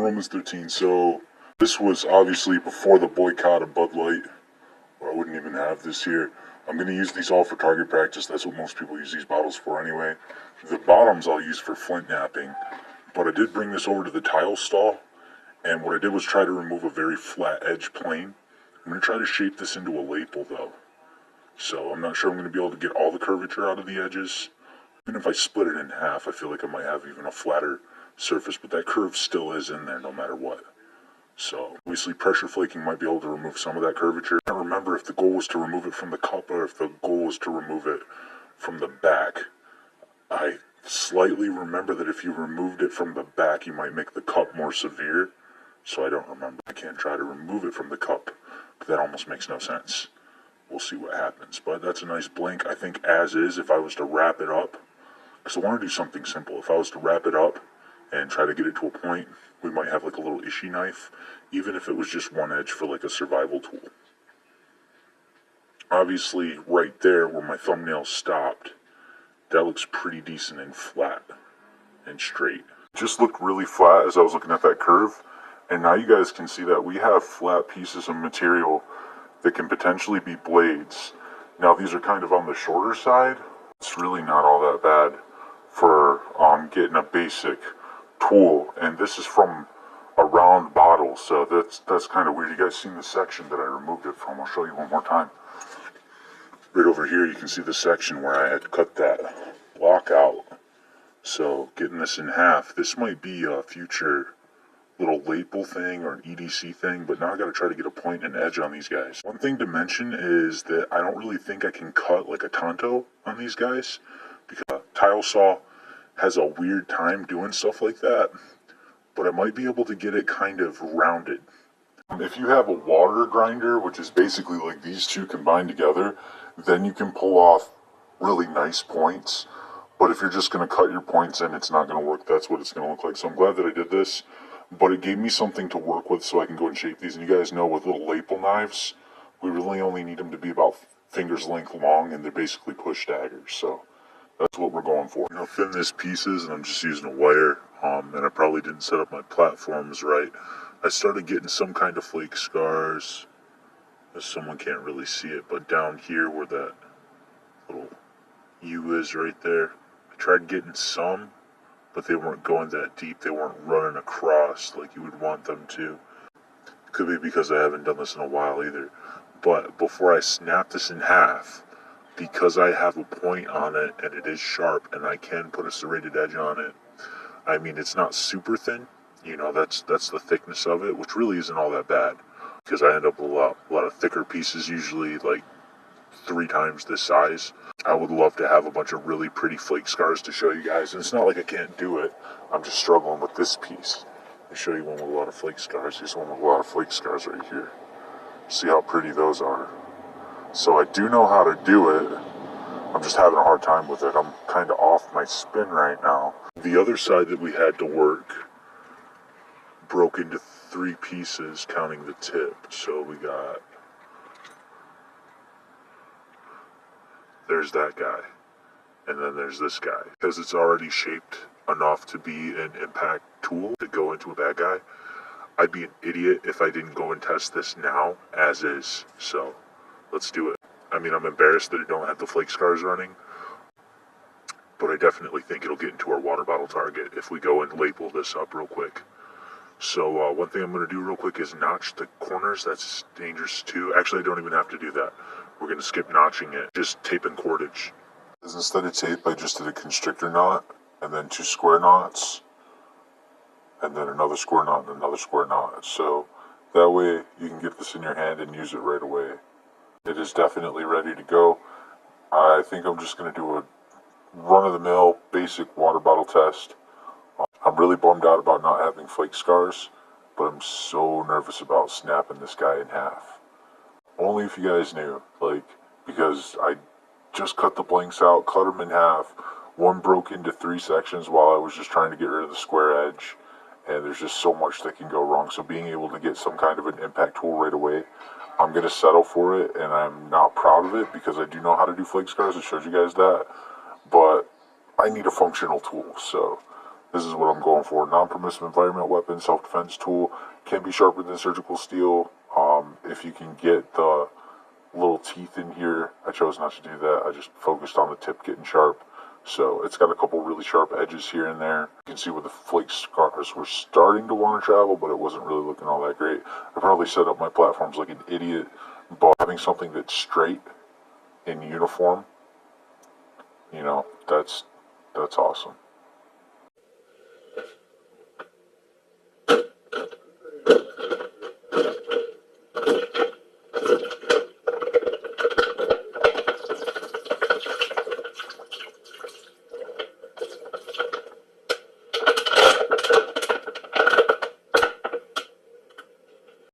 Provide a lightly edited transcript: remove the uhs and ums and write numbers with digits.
Romans 13. So this was obviously before the boycott of Bud Light, or I wouldn't even have this here. I'm going to use these all for target practice. That's what most people use these bottles for anyway. The bottoms I'll use for flint knapping, but I did bring this over to the tile stall, and what I did was try to remove a very flat edge plane. I'm going to try to shape this into a ℜ𝔬𝔪 though. So I'm not sure I'm going to be able to get all the curvature out of the edges. Even if I split it in half, I feel like I might have even a flatter surface, but that curve still is in there no matter what. So obviously pressure flaking might be able to remove some of that curvature. I don't remember if the goal was to remove it from the cup or if the goal was to remove it from the back. I slightly remember that if you removed it from the back, you might make the cup more severe. So I don't remember. I can't try to remove it from the cup, but that almost makes no sense. We'll see what happens. But that's a nice blank, I think, as is. If I was to wrap it up, because I want to do something simple. If I was to wrap it up and try to get it to a point, we might have like a little ℜ𝔬𝔪 knife, even if it was just one edge for like a survival tool. Obviously, right there where my thumbnail stopped, that looks pretty decent and flat and straight. Just looked really flat as I was looking at that curve, and now you guys can see that we have flat pieces of material that can potentially be blades. Now these are kind of on the shorter side. It's really not all that bad for getting a basic tool, and this is from a round bottle, so that's kind of weird. You guys seen the section that I removed it from? I'll show you one more time. Right over here you can see the section where I had cut that block out. So getting this in half, this might be a future little ℜ𝔬𝔪 thing or an EDC thing, but now I gotta try to get a point and edge on these guys. One thing to mention is that I don't really think I can cut like a tanto on these guys, because a tile saw has a weird time doing stuff like that, but I might be able to get it kind of rounded. If you have a water grinder, which is basically like these two combined together, then you can pull off really nice points. But if you're just going to cut your points in, it's not going to work. That's what it's going to look like. So I'm glad that I did this, but it gave me something to work with so I can go and shape these. And you guys know with little ℜ𝔬𝔪 knives, we really only need them to be about fingers length long, and they're basically push daggers. So that's what we're going for. You know, thin this pieces, and I'm just using a wire, and I probably didn't set up my platforms right. I started getting some kind of flake scars. Someone can't really see it, but down here where that little U is right there, I tried getting some, but they weren't going that deep. They weren't running across like you would want them to. Could be because I haven't done this in a while either. But before I snap this in half, because I have a point on it and it is sharp and I can put a serrated edge on it, I mean, it's not super thin, you know, that's the thickness of it, which really isn't all that bad, because I end up with a lot of thicker pieces, usually like 3 times this size. I would love to have a bunch of really pretty flake scars to show you guys, and it's not like I can't do it, I'm just struggling with this piece. I'll show you one with a lot of flake scars. Here's one with a lot of flake scars right here. See how pretty those are. So I do know how to do it, I'm just having a hard time with it. I'm kind of off my spin right now. The other side that we had to work broke into 3 pieces, counting the tip. So we got, there's that guy, and then there's this guy. Because it's already shaped enough to be an impact tool to go into a bad guy, I'd be an idiot if I didn't go and test this now as is. So let's do it. I mean, I'm embarrassed that I don't have the flake scars running, but I definitely think it'll get into our water bottle target if we go and ℜ𝔬𝔪 this up real quick. So one thing I'm going to do real quick is notch the corners. That's dangerous too. Actually, I don't even have to do that. We're going to skip notching it. Just tape and cordage. Instead of tape, I just did a constrictor knot, and then 2 square knots, and then another square knot and another square knot. So that way you can get this in your hand and use it right away. It is definitely ready to go. I think I'm just going to do a run-of-the-mill basic water bottle test. I'm really bummed out about not having flake scars, but I'm so nervous about snapping this guy in half. Only if you guys knew, like, because I just cut the blanks out, cut them in half. One broke into 3 sections while I was just trying to get rid of the square edge, and there's just so much that can go wrong. So being able to get some kind of an impact tool right away, I'm going to settle for it, and I'm not proud of it because I do know how to do flake scars. I showed you guys that, but I need a functional tool. So This is what I'm going for. Non-permissive environment weapon, self-defense tool, can be sharper than surgical steel. If you can get the little teeth in here, I chose not to do that. I just focused on the tip getting sharp. So it's got a couple really sharp edges here and there. You can see where the flake scars were starting to want to travel, but it wasn't really looking all that great. I probably set up my platforms like an idiot, but having something that's straight and uniform, you know, that's awesome.